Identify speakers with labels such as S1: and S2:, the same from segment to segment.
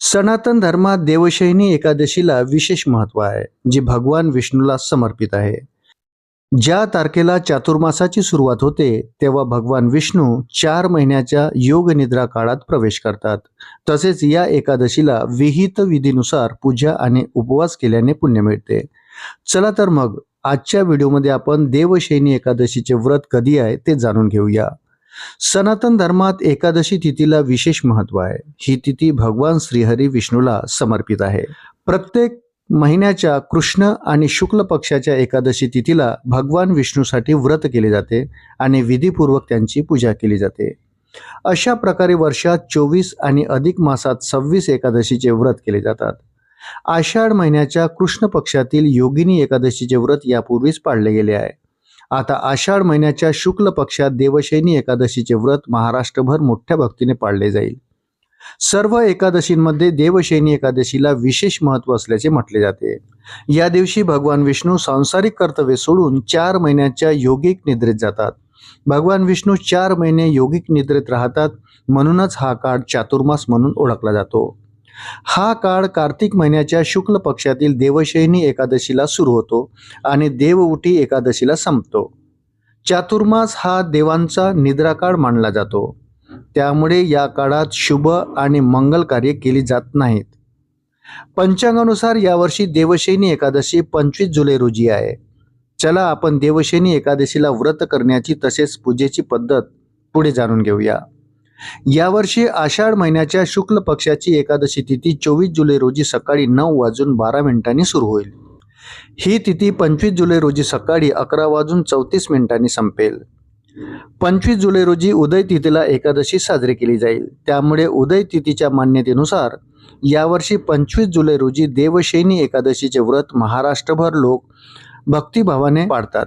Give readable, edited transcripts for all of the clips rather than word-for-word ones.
S1: सनातन धर्मात देवशयनी एकादशीला विशेष महत्त्व आहे, जी भगवान विष्णूला समर्पित आहे. ज्या तारखेला चातुर्मासाची सुरुवात होते तेव्हा भगवान विष्णू 4 महिन्याच्या योग निद्रा काळात प्रवेश करतात. तसेच या एकादशीला विहित विधीनुसार पूजा आणि उपवास केल्याने पुण्य मिळते. चला तर मग आजच्या व्हिडिओमध्ये आपण देवशयनी एकादशीचे व्रत कधी आहे ते जाणून घेऊया. सनातन धर्मात एकादशी तिथीला विशेष महत्त्व आहे. ही तिथी भगवान श्रीहरी विष्णूला समर्पित आहे. प्रत्येक महिन्याच्या कृष्ण आणि शुक्ल पक्षाच्या एकादशी तिथीला भगवान विष्णूसाठी व्रत केले जाते आणि विधीपूर्वक त्यांची पूजा केली जाते. अशा प्रकारे वर्षात 24 आणि अधिक मासात 26 एकादशीचे व्रत केले जातात. आषाढ महिन्याच्या कृष्ण पक्षातील योगिनी एकादशीचे व्रत यापूर्वीच पाळले गेले आहे. आता आषाढ महिन्याच्या शुक्ल पक्षात देवशयनी एकादशीचे व्रत महाराष्ट्रभर मोठ्या भक्तीने पाळले जाईल. सर्व एकादशींमध्ये देवशयनी एकादशीला विशेष महत्त्व असल्याचे म्हटले जाते. या दिवशी भगवान विष्णू सांसारिक कर्तव्ये सोडून 4 महिन्याच्या योगिक निद्रेत जातात. भगवान विष्णू 4 महिने योगिक निद्रेत राहतात, म्हणूनच हा काळ चातुर्मास म्हणून ओळखला जातो. हा काळ कार्तिक महिन्याच्या शुक्ल पक्षातील देवशयनी एकादशीला सुरू होतो आणि देवउठी एकादशीला संपतो. चातुर्मास हा देवांचा निद्राकाळ मानला जातो, त्यामुळे या काळात शुभ आणि मंगल कार्य केली जात नाहीत. पंचांगानुसार यावर्षी देवशयनी एकादशी 25 जुलै रोजी आहे. चला आपण देवशयनी एकादशीला व्रत करण्याची तसेच पूजेची पद्धत पुढे जाणून घेऊया. यावर्षी आषाढ महिन्याच्या शुक्ल पक्षाची एकादशी तिथी 24 जुलै रोजी सकाळी 9:12 सुरू होईल. ही तिथी 25 जुलै रोजी सकाळी 11:34 संपेल. 25 जुलै रोजी उदय तिथीला एकादशी साजरी केली जाईल. त्यामुळे उदय तिथीच्या मान्यतेनुसार यावर्षी 25 जुलै रोजी देवशयनी एकादशीचे व्रत महाराष्ट्रभर लोक भक्तिभावाने पाळतात.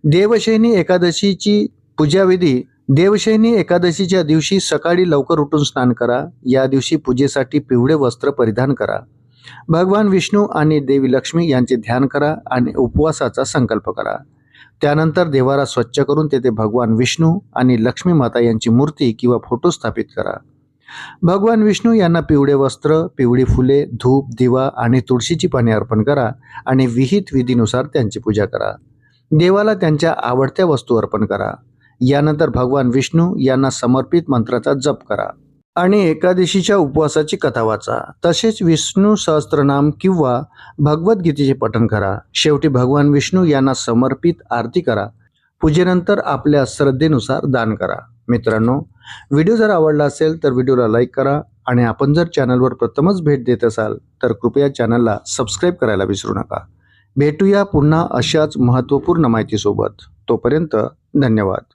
S1: देवशयनी एकादशीची पूजाविधी. देवशयनी एकादशीच्या दिवशी सकाळी लवकर उठून स्नान करा. या दिवशी पूजेसाठी पिवळे वस्त्र परिधान करा. भगवान विष्णू आणि देवी लक्ष्मी यांचे ध्यान करा आणि उपवासाचा संकल्प करा. त्यानंतर देवारा स्वच्छ करून तेथे भगवान विष्णू आणि लक्ष्मी माता यांची मूर्ती किंवा फोटो स्थापित करा. भगवान विष्णू यांना पिवळे वस्त्र, पिवळी फुले, धूप, दिवा आणि तुळशीची पाने अर्पण करा आणि विहित विधीनुसार त्यांची पूजा करा. देवाला त्यांच्या आवडत्या वस्तू अर्पण करा. यानंतर भगवान विष्णू यांना समर्पित मंत्राचा जप करा आणि एकादशीच्या उपवासाची कथा वाचा. तसेच विष्णू सहस्त्रनाम किंवा भगवद्गीतेचे पठण करा. शेवटी भगवान विष्णू यांना समर्पित आरती करा. पूजेनंतर आपल्या श्रद्धेनुसार दान करा. मित्रांनो, व्हिडिओ जर आवडला असेल तर व्हिडिओला लाईक करा आणि आपण जर चॅनलवर प्रथमच भेट देत असाल तर कृपया चॅनलला सबस्क्राईब करायला विसरू नका. भेटूया पुन्हा अशाच महत्त्वपूर्ण माहितीसोबत. तोपर्यंत धन्यवाद.